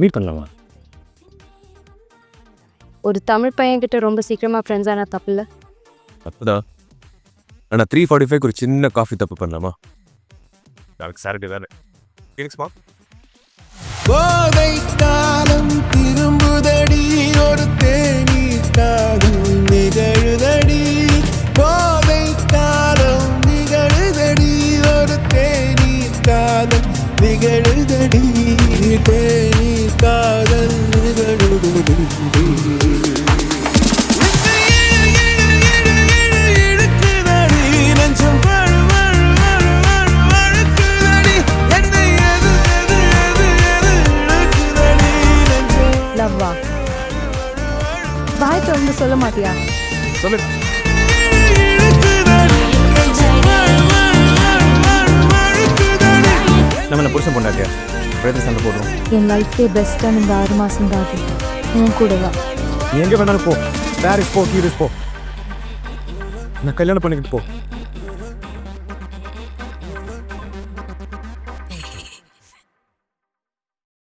Meet பண்ணலாமா? ஒரு தமிழ் பையன்கிட்ட ரொம்ப சீக்கிரமாக ஃப்ரெண்ட்ஸ் ஆனால் தப்பு இல்லை. தப்புதான். ஆனால் 3:45 ஒரு சின்ன காஃபி தப்பு பண்ணலாமா? நாளைக்கு சாட்டர்டே வேறு. ஃபீனிக்ஸ்மா? போதை காலம் திரும்புதடி, ஒரு தேநீர் காதல் நிகழுதடி. போதை காலம் நிகழுதடி, ஒரு தேநீர் காதல் நிகழுதடி. தேநீர் காதல் நிகழுதடி. லவ்வா வாய் திறந்து சொல்ல மாட்டியா? சொல்லு. நம்ம என்ன புருஷன் பொண்டாட்டியா? பிரேதம் சண்டை போடுறோம். என் லைஃபே பெஸ்ட்டான இந்த 6 மாதம் தான் அது. உன் கூட தான். நீ எங்கே வேணாலும் போ. பாரிஸ் போ, கீரிஸ் போ. நான் கல்யாணம் பண்ணிக்கிட்டு போ.